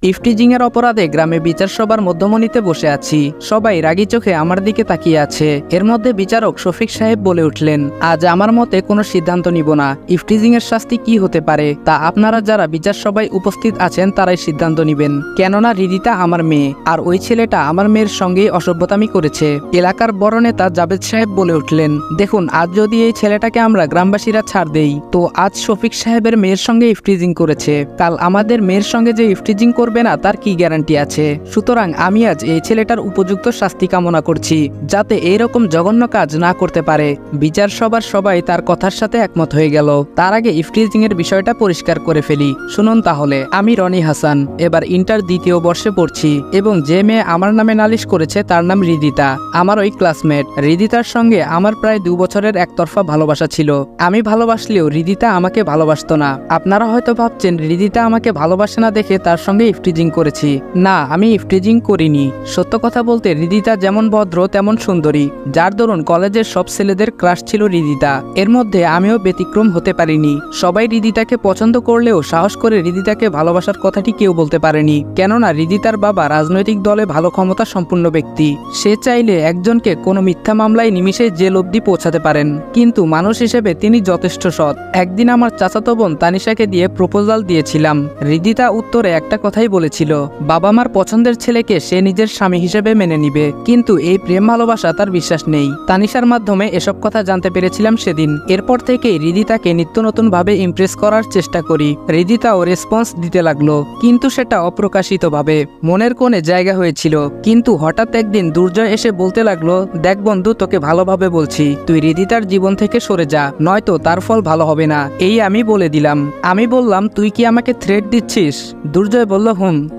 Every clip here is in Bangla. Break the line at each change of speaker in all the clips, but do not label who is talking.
ইফটিজিং এর অপরাধে গ্রামে বিচার সভার মধ্যমণিতে বসে আছি। সবাই রাগী চোখে আমার দিকে তাকিয়ে আছে। এর মধ্যে বিচারক শফিক সাহেব বলে উঠলেন, আজ আমার মতে কোনো সিদ্ধান্ত নিব না। ইফটিজিং এর শাস্তি কি হতে পারে তা আপনারা যারা বিচার সভায় উপস্থিত আছেন তারাই সিদ্ধান্ত নিবেন। কেননা হৃদিতা আমার মেয়ে, আর ওই ছেলেটা আমার মেয়ের সঙ্গেই অসভ্যতামি করেছে। এলাকার বড় নেতা জাবেদ সাহেব বলে উঠলেন, দেখুন, আজ যদি এই ছেলেটাকে আমরা গ্রামবাসীরা ছাড় দেই, তো আজ শফিক সাহেবের মেয়ের সঙ্গে ইফটিজিং করেছে, কাল আমাদের মেয়ের সঙ্গে যে ইফটিজিং করবে না তার কি গ্যারান্টি আছে? সুতরাং আমি আজ এই ছেলেটার উপযুক্ত শাস্তি কামনা করছি, যাতে এইরকম জঘন্য কাজ না করতে পারে। বিচার সভার সবাই তার কথার সাথে একমত হয়ে গেল। তার আগে ইফটিজিং এর বিষয়টা পরিষ্কার করে ফেলি। শুনুন তাহলে, আমি রনি হাসান, এবার ইন্টার দ্বিতীয় বর্ষে পড়ছি, এবং যে মেয়ে আমার নামে নালিশ করেছে তার নাম হৃদিতা, আমার ওই ক্লাসমেট। হৃদিতার সঙ্গে আমার প্রায় 2 বছরের একতরফা ভালোবাসা ছিল। আমি ভালোবাসলেও হৃদিতা আমাকে ভালোবাসতো না। আপনারা হয়তো ভাবছেন হৃদিতা আমাকে ভালোবাসে না দেখে তার সঙ্গে ইফটিজিং করেছি। না, আমি ইফটিজিং করিনি। সত্য কথা বলতে হৃদিতা যেমন ভদ্র তেমন সুন্দরী, যার দরুন কলেজের সব ছেলেদের ক্রাশ ছিল হৃদিতা। এর মধ্যে আমিও ব্যতিক্রম হতে পারিনি। সবাই হৃদিতাকে পছন্দ করলেও সাহস করে হৃদিতাকে ভালোবাসার কথাটি কেউ বলতে পারেনি, কেননা হৃদিতার বাবা রাজনৈতিক দলে ভালো ক্ষমতা সম্পন্ন ব্যক্তি। সে চাইলে একজনকে কোনো মিথ্যা মামলায় নিমিষে জেল অবধি পৌঁছাতে পারেন, কিন্তু মানুষ হিসেবে তিনি যথেষ্ট সৎ। একদিন আমার চাচাতো বোন তানিশাকে দিয়ে প্রপোজাল দিয়েছিলাম। হৃদিতা উত্তরে একটা কথাই বলেছিল, বাবা মার পছন্দের ছেলেকে সে নিজের স্বামী হিসেবে মেনে নিবে, কিন্তু এই প্রেম ভালোবাসা তার বিশ্বাস নেই। তানিশার মাধ্যমে এসব কথা জানতে পেরেছিলাম সেদিন। এরপর থেকেই হৃদিতাকে নিত্য নতুন ভাবে ইমপ্রেস করার চেষ্টা করি। হৃদিতাও রেসপন্স দিতে লাগলো, কিন্তু সেটা অপ্রকাশিত ভাবে, মনের কোণে জায়গা হয়েছিল। কিন্তু হঠাৎ একদিন দুর্জয় এসে বলতে লাগলো, দেখ বন্ধু, তোকে ভালোভাবে বলছি, তুই হৃদিতার জীবন থেকে সরে যা, নয়তো তার ফল ভালো হবে না। এই আমি বলে দিলাম। আমি বললাম, তুই কি আমাকে থ্রেট দিচ্ছিস? দুর্জয় বলল,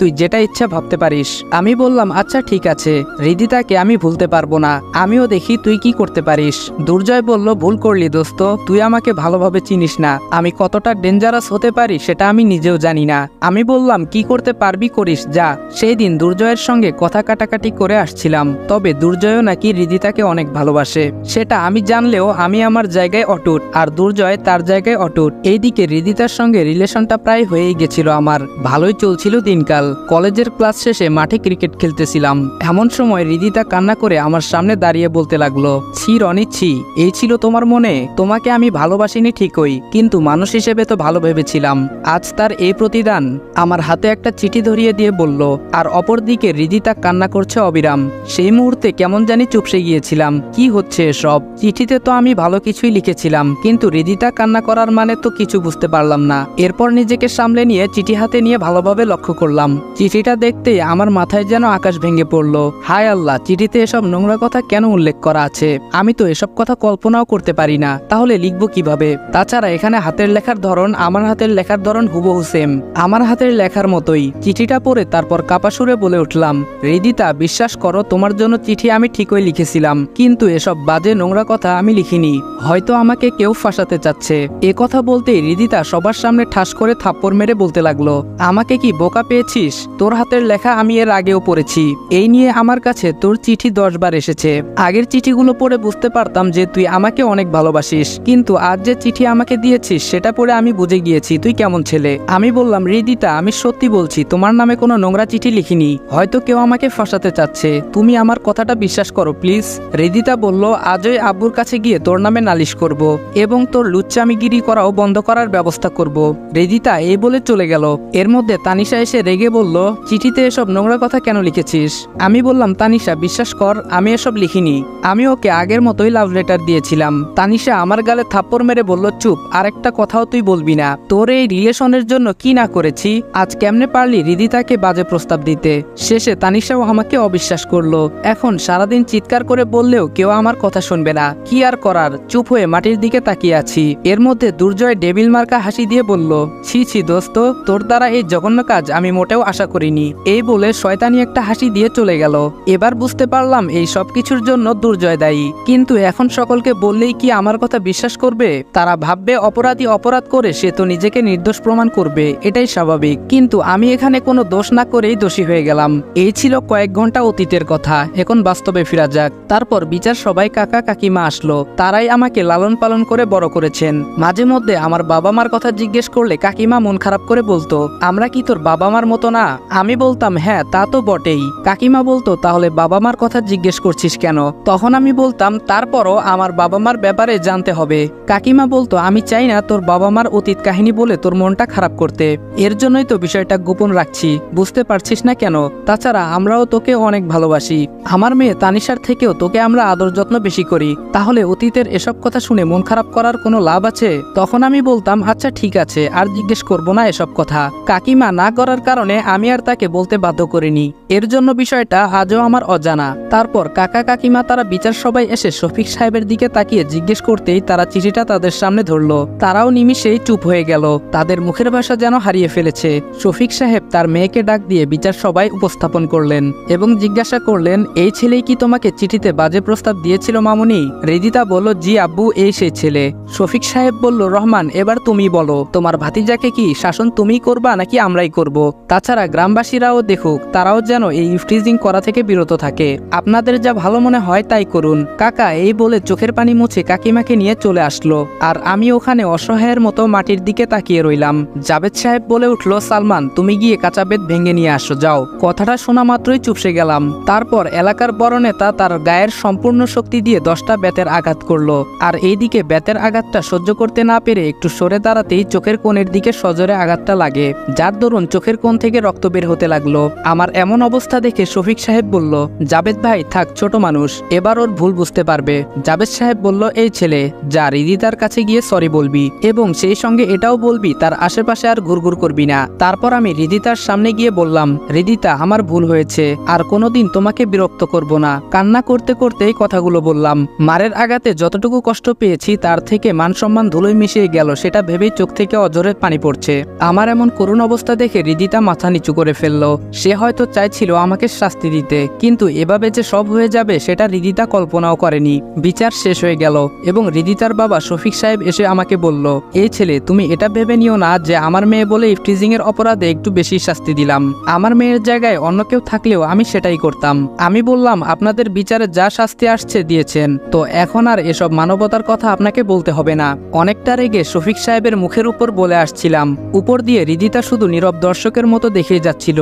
তুই যেটা ইচ্ছা ভাবতে পারিস। আমি বললাম, আচ্ছা ঠিক আছে, হৃদিতাকে আমি ভুলতে পারবো না, আমিও দেখি তুই কি করতে পারিস। দুর্জয় বলল, ভুল করলি দোস্ত, তুই আমাকে ভালোভাবে চিনিস না, আমি কতটা ডেঞ্জারাস হতে পারি সেটা আমি নিজেও জানি না। আমি বললাম, কি করতে পারবি করিস যা। সেই দিন দুর্জয়ের সঙ্গে কথা কাটাকাটি করে আসছিলাম, তবে দুর্জয়ও নাকি হৃদিতাকে অনেক ভালোবাসে। সেটা আমি জানলেও আমি আমার জায়গায় অটুট, আর দুর্জয় তার জায়গায় অটুট। এইদিকে হৃদিতার সঙ্গে রিলেশনটা প্রায় হয়েই গেছিল আমার, ভালোই চলছিল দিনকাল। কলেজের ক্লাস শেষে মাঠে ক্রিকেট খেলতেছিলাম। এমন সময় হৃদিতা কান্না করে আমার সামনে দাঁড়িয়ে বলতে লাগলো, ছি রনি ছি, এই ছিল তোমার মনে? তোমাকে আমি ভালোবাসিনি ঠিকই, কিন্তু মানুষ হিসেবে তো ভালো ভেবেছিলাম। আজ তার এই প্রতিদান। আমার হাতে একটা চিঠি ধরিয়ে দিয়ে বলল, আর অপরদিকে হৃদিতা কান্না করছে অবিরাম। সেই মুহূর্তে কেমন জানি চুপসে গিয়েছিলাম। কি হচ্ছে এসব? চিঠিতে তো আমি ভালো কিছুই লিখেছিলাম, কিন্তু হৃদিতা কান্না করার মানে তো কিছু বুঝতে পারলাম না। এরপর নিজেকে সামলে নিয়ে চিঠি হাতে নিয়ে ভালোভাবে লক্ষ্য করলাম। চিঠিটা দেখতে আমার মাথায় যেন আকাশ ভেঙে পড়ল। হায় আল্লাহ, চিঠিতে এসব নোংরা কথা কেন উল্লেখ করা আছে? আমি তো এসব কথা কল্পনাও করতে পারি না, তাহলে লিখবো কিভাবে? তাছাড়া এখানে হাতের লেখার ধরন আমার হাতের লেখার ধরন হুবহু সেম, আমার হাতের লেখার মতোই। চিঠিটা পড়ে তারপর কাপা সুরে বলে উঠলাম, হৃদিতা, বিশ্বাস করো, তোমার জন্য চিঠি আমি ঠিকই লিখেছিলাম, কিন্তু এসব বাজে নোংরা কথা আমি লিখিনি। হয়তো আমাকে কেউ ফাঁসাতে চাচ্ছে। এ কথা বলতেই হৃদিতা সবার সামনে ঠাস করে থাপ্পড় মেরে বলতে লাগলো, আমাকে কি বোকা পেয়েছিস? তোর হাতের লেখা আমি এর আগেও পড়েছি। এই নিয়ে আমার কাছে তোর চিঠি 10 বার এসেছে। আগের চিঠিগুলো পড়ে বুঝতে পারতাম যে তুই আমাকে অনেক ভালোবাসিস, কিন্তু আজ যে চিঠি আমাকে দিয়েছিস সেটা পড়ে আমি বুঝে গিয়েছি তুই কেমন ছেলে। আমি বললাম, হৃদিতা, আমি সত্যি বলছি, তোমার নামে কোনো নোংরা চিঠি লিখিনি। হয়তো কেউ আমাকে ফাঁসাতে চাচ্ছে, তুমি আমার কথাটা বিশ্বাস করো প্লিজ। হৃদিতা বলল, আজই আব্বুর কাছে গিয়ে তোর নামে নালিশ করব, এবং তোর লুচ্চামিগিরি করাও বন্ধ করার ব্যবস্থা করব। হৃদিতা এই বলে চলে গেল। এর মধ্যে তানিশা এসে রেগে বলল, চিঠিতে এসব নোংরা কথা কেন লিখেছিস? আমি বললাম, তানিশা, বিশ্বাস কর, আমি এসব লিখিনি। আমি ওকে আগের মতোই লাভ লেটার দিয়েছিলাম। তানিশা আমার গালে থাপ্পড় মেরে বলল, চুপ, আর একটা কথাও তুই বলবি না। তোর এই রিলেশনের জন্য কি না করেছি। আজ কেমনে পারলি হৃদিতাকে বাজে প্রস্তাব দিতে? শেষে তানিশাও আমাকে অবিশ্বাস করলো। এখন সারাদিন চিৎকার করে বললেও কেউ আমার কথা শুনবে না। কি আর করার, চুপ হয়ে মাটির দিকে তাকিয়ে আছি। এর মধ্যে দুর্জয় ডেবিল মার্কা হাসি দিয়ে বলল, ছি ছি দোস্ত, তোর দ্বারা এই জঘন্য কাজ আমি মোটেও আশা করিনি। এই বলে শয়তানি একটা হাসি দিয়ে চলে গেল। এবার বুঝতে পারলাম এই সব কিছুর জন্য দুর্জয় দায়ী, কিন্তু এখন সকলকে বললেই কি আমার কথা বিশ্বাস করবে? তারা ভাববে অপরাধী অপরাধ করে সে তো নিজেকে নির্দোষ প্রমাণ করবে, এটাই স্বাভাবিক। কিন্তু আমি এখানে কোনো দোষ না করেই দোষী হয়ে গেলাম। এই ছিল কয়েক ঘন্টা অতীতের কথা, এখন বাস্তবে ফিরা যাক। তারপর বিচার সবাই কাকা কাকিমা আসলো। তারাই আমাকে লালন পালন করে বড় করেছেন। মাঝে মধ্যে আমার বাবা মার কথা জিজ্ঞেস করলে কাকিমা মন খারাপ করে বলতো, আমরা কি তোর বাবা মার মতো না? আমি বলতাম হ্যাঁ তা তো বটেই। কাকিমা বলতো তাহলে বাবা মার কথা জিজ্ঞেস করছিস কেন? তখন আমি বলতাম তারপরও আমার বাবা মার ব্যাপারে জানতে হবে। কাকিমা বলতো আমি চাই না তোর বাবা মার অতীত কাহিনী বলে তোর মনটা খারাপ করতে, এর জন্যই তো বিষয়টা গোপন রাখছি, বুঝতে পারছিস না কেন? তাছাড়া আমরাও তোকে অনেক ভালোবাসি, আমার মেয়ে তানিশার থেকেও তোকে আমরা আদর যত্ন বেশি করি, তাহলে অতীতের এসব কথা শুনে মন খারাপ করার কোনো লাভ আছে? তখন আমি বলতাম আচ্ছা ঠিক আছে, আর জিজ্ঞেস করবো না এসব কথা। কাকিমা না করার কারণে আমি আর তাকে বলতে বাধ্য করিনি, এর জন্য বিষয়টা আজও আমার অজানা। তারপর কাকা কাকিমা তারা বিচার সবাই এসে শফিক সাহেবের দিকে তাকিয়ে জিজ্ঞেস করতেই তারা চিঠিটা তাদের সামনে ধরলো। তারাও নিমিষেই চুপ হয়ে গেল, তাদের মুখের ভাষা যেন হারিয়ে ফেলেছে। শফিক সাহেব তার মেয়েকে ডাক দিয়ে বিচার সবাই উপস্থাপন করলেন এবং জিজ্ঞাসা করলেন এই ছেলেই কি তোমাকে চিঠিতে বাজে প্রস্তাব দিয়েছিল মামুনি? রিদিতা বলল জি আব্বু, এই সেই ছেলে। শফিক সাহেব বলল রহমান এবার তুমি বলো, তোমার ভাতিজাকে কি শাসন তুমিই করবা নাকি আমরাই করব? তাছাড়া গ্রামবাসীরাও দেখুক, তারাও যেন এই ইফটিজিং করা থেকে বিরত থাকে, আপনাদের যা ভালো মনে হয় তাই করুন। কাকা এই বলে চোখের পানি মুছে কাকিমাকে নিয়ে চলে আসলো, আর আমি ওখানে অসহায়ের মতো মাটির দিকে তাকিয়ে রইলাম। জাবেদ সাহেব বলে উঠল সালমান তুমি গিয়ে কাঁচা বেত ভেঙে নিয়ে আসো যাও। কথাটা শোনা মাত্রই চুপসে গেলাম। তারপর এলাকার বড় নেতা তার গায়ের সম্পূর্ণ শক্তি দিয়ে 10টা বেতের আঘাত করলো, আর এইদিকে বেতের আঘাতটা সহ্য করতে না পেরে একটু সরে দাঁড়াতেই চোখের কোণের দিকে সজোরে আঘাতটা লাগে, যার দরুন চোখের কোণ থেকে রক্ত বের হতে লাগলো। আমার এমন অবস্থা দেখে শফিক সাহেব বলল জাবেদ ভাই থাক, ছোট মানুষ, এবার ওর ভুল বুঝতে পারবে। জাবেদ সাহেব বলল এই ছেলে যা রিদিতার কাছে গিয়ে সরি বলবি এবং সেই সঙ্গে এটাও বলবি তার আশেপাশে আর ঘুরঘুর করবি না। তারপর আমি রিদিতার সামনে গিয়ে বললাম রিদিতা আমার ভুল হয়েছে, আর কোনোদিন তোমাকে বিরক্ত করব না। কান্না করতে করতেই কথাগুলো বললাম। মারের আঘাতে যতটুকু কষ্ট পেয়েছি তার থেকে মান সম্মান ধুলোয় মিশিয়ে গেল, সেটা ভেবেই চোখ থেকে অঝরের পানি পড়ছে। আমার এমন করুণ অবস্থা দেখে রিদিতা মাথা নিচু করে ফেললো। সে হয়তো চাইছিল আমাকে শাস্তি দিতে, কিন্তু এভাবে যে সব হয়ে যাবে সেটা রিদিতা কল্পনাও করেনি। বিচার শেষ হয়ে গেল এবং রিদিতার বাবা শফিক সাহেব এসে আমাকে বলল এই ছেলে তুমি এটা ভেবে নিও না যে আমার মেয়ে বলে ইফটিজিং এর অপরাধে একটু বেশি শাস্তি দিলাম, আমার মেয়ের জায়গায় অন্য কেউ থাকলেও আমি সেটাই করতাম। আমি বললাম আপনাদের বিচারে যা শাস্তি আসছে দিয়েছেন, তো এখন আর এসব মানবতার কথা আপনাকে বলতে হবে না। অনেকটা রেগে শফিক সাহেবের মুখের উপর বলে আসছিলাম, উপর দিয়ে রিদিতা শুধু নীরব দর্শকের মতো দেখে যাচ্ছিল।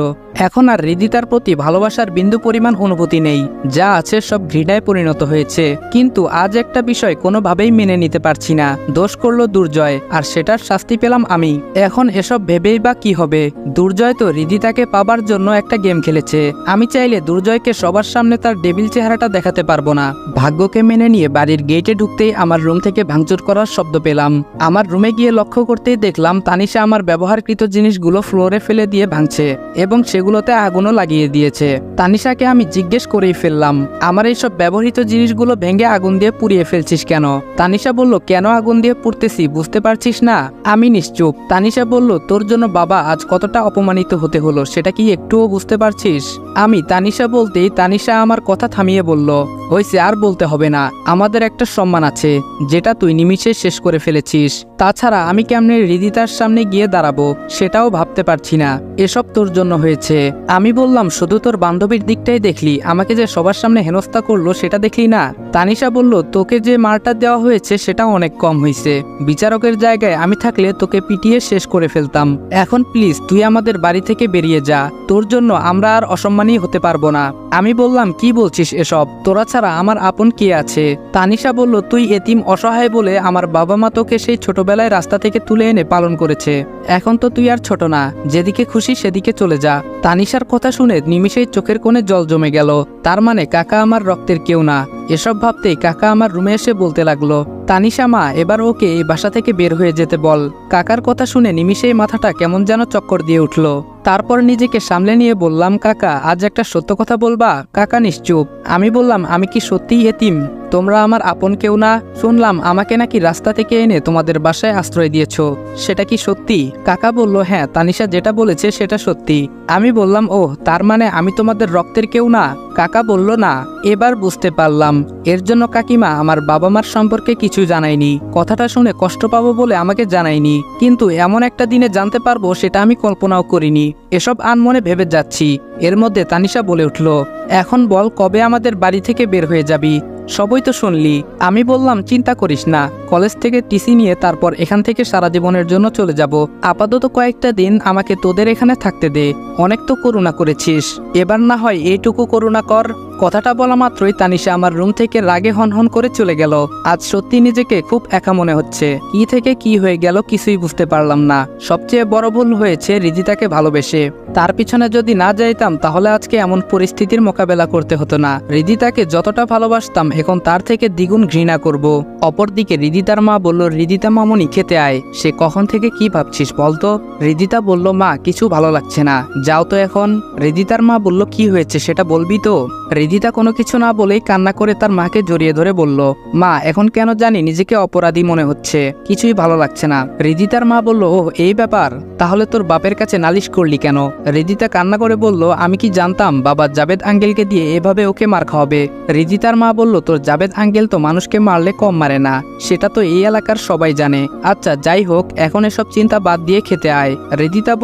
এখন আর রিদিতার প্রতি ভালোবাসার বিন্দু পরিমাণ অনুভূতি নেই, যা আছে সব ঘৃণায় পরিণত হয়েছে। কিন্তু আজ একটা বিষয় কোনোভাবেই মেনে নিতে পারছি না, দোষ করলো দুর্জয় আর সেটার শাস্তি পেলাম আমি। এখন এসব ভেবেই বা কি হবে? দুর্জয় তো রিদিতাকে পাবার জন্য একটা গেম খেলেছে, আমি চাইলে দুর্জয়কে সবার সামনে তার ডেবিল চেহারাটা দেখাতে পারবো না। ভাগ্যকে মেনে নিয়ে বাড়ির গেটে ঢুকতেই আমার রুম থেকে ভাঙচুর করার শব্দ পেলাম। আমার রুমে গিয়ে লক্ষ্য করতেই দেখলাম তানিশা আমার ব্যবহারকৃত জিনিসগুলো ফ্লোরে ফেলে দিয়ে ভাঙছে এবং সেগুলোতে আগুনও লাগিয়ে দিয়েছে। তানিশাকে আমি জিজ্ঞেস করেই ফেললাম আমার এইসব ব্যবহৃত জিনিসগুলো ভেঙে আগুন দিয়ে পুড়িয়ে ফেলছিস কেন? তানিশা বলল কেন আগুন দিয়ে পুড়তেছি বুঝতে পারছিস না? আমি নিশ্চুপ। তানিশা বলল তোর জন্য বাবা আজ কতটা অপমানিত হতে হলো সেটা কি একটুও বুঝতে পারছিস? আমি তানিশা বলতেই তানিশা আমার কথা থামিয়ে বলল হইছে, আর বলতে হবে না, আমাদের একটা সম্মান আছে যেটা তুই নিমিষে শেষ করে ফেলেছিস। তাছাড়া আমি কেমনে রিদিতার সামনে গিয়ে দাঁড়াবো সেটাও ভাবতে পারছি না, এসব তোর জন্য হয়েছে। আমি বললাম শুধু তোর বান্ধবীর দিকটাই দেখলি, আমাকে যে সবার সামনে হেনস্থা করলো সেটা দেখলি না? তানিশা বলল তোকে যে মারটা দেওয়া হয়েছে সেটা অনেক কম হয়েছে, বিচারকের জায়গায় আমি থাকলে তোকে পিটিয়ে শেষ করে ফেলতাম। এখন প্লিজ তুই আমাদের বাড়ি থেকে বেরিয়ে যা, তোর জন্য আমরা আর অসম্মানী হতে পারবো না। আমি বললাম কি বলছিস এসব, তোরা ছাড়া আমার আপন কে আছে? তানিশা বলল তুই এতিম অসহায় বলে আমার বাবা মা তোকে সেই ছোটবেলায় রাস্তা থেকে তুলে এনে পালন করেছে, এখন তো তুই আর ছোট না, যেদিকে খুশি সেদিকে চলে যা। তানিশার কথা শুনে নিমিষেই চোখের কোণে জল জমে গেল, তার মানে কাকা আমার রক্তের কেউ না। এসব ভাবতেই কাকা আমার রুমে এসে বলতে লাগলো তানিশা মা এবার ওকে এই বাসা থেকে বের হয়ে যেতে বল। কাকার কথা শুনে নিমিষেই মাথাটা কেমন যেন চক্কর দিয়ে উঠল। তারপর নিজেকে সামলে নিয়ে বললাম কাকা আজ একটা সত্য কথা বলবা? কাকা নিশ্চুপ। আমি বললাম আমি কি সত্যিই এতিম? তোমরা আমার আপন কেউ না? শুনলাম আমাকে নাকি রাস্তা থেকে এনে তোমাদের বাসায় আশ্রয় দিয়েছো, সেটা কি সত্যি? কাকা বলল হ্যাঁ, তানিশা যেটা বলেছে সেটা সত্যি। আমি বললাম ও তার মানে আমি তোমাদের রক্তের কেউ না? কাকা বলল না। এবার বুঝতে পারলাম এর জন্য কাকিমা আমার বাবা মার সম্পর্কে কিছু জানায়নি, কথাটা শুনে কষ্ট পাবো বলে আমাকে জানায়নি, কিন্তু এমন একটা দিনে জানতে পারবো সেটা আমি কল্পনাও করিনি। এসব আনমনে ভেবে যাচ্ছি, এর মধ্যে তানিশা বলে উঠল এখন বল কবে আমাদের বাড়ি থেকে বের হয়ে যাবি? সবই তো শুনলি। আমি বললাম চিন্তা করিস না, কলেজ থেকে টিসি নিয়ে তারপর এখান থেকে সারা জীবনের জন্য চলে যাব। আপাতত কয়েকটা দিন আমাকে তোদের এখানে থাকতে দে। অনেক তো করুণা করেছিস, এবার না হয় এইটুকু করুণা কর। কথাটা বলা মাত্রই তানিশা আমার রুম থেকে রাগে হনহন করে চলে গেল। আজ সত্যি নিজেকে খুব একা মনে হচ্ছে। কি থেকে কি হয়ে গেল কিছুই বুঝতে পারলাম না। সবচেয়ে বড় ভুল হয়েছে রিদিতাকে ভালোবেসে। তার পিছনে যদি না যাইতাম তাহলে আজকে এমন পরিস্থিতির মোকাবেলা করতে হতো না। রিদিতাকে যতটা ভালোবাসতাম এখন তার থেকে দ্বিগুণ ঘৃণা করব। অপরদিকে রিদিতার মা বলল, রিদিতা মামুনি খেতে আয়। সে কখন থেকে কি ভাবছিস বলতো? রিদিতা বলল, মা কিছু ভালো লাগছে না, যাও তো এখন। রিদিতার মা বলল, কি হয়েছে সেটা বলবি তো? রিদিতা কোনো কিছু না বলেই কান্না করে তার মাকে জড়িয়ে ধরে বলল, মা এখন কেন জানি নিজেকে অপরাধী মনে হচ্ছে, কিছুই ভালো লাগছে না। রিদিতার মা বলল, ওহ এই ব্যাপার, তাহলে তোর বাপের কাছে নালিশ করলি কেন? রিদিতা কান্না করে বলল, আমি কি জানতাম বাবা জাবেদ আঙ্কেলকে দিয়ে এভাবে ওকে মার খাওয়াবে? রিদিতার মা বলল, তোর জাবেদ আঙ্কেল তো মানুষকে মারলে কম মারে না, সেটা তো এই এলাকার সবাই জানে। আচ্ছা যাই হোক, এখন এসব চিন্তা বাদ দিয়ে খেতে আয়। রিদিতা বলল,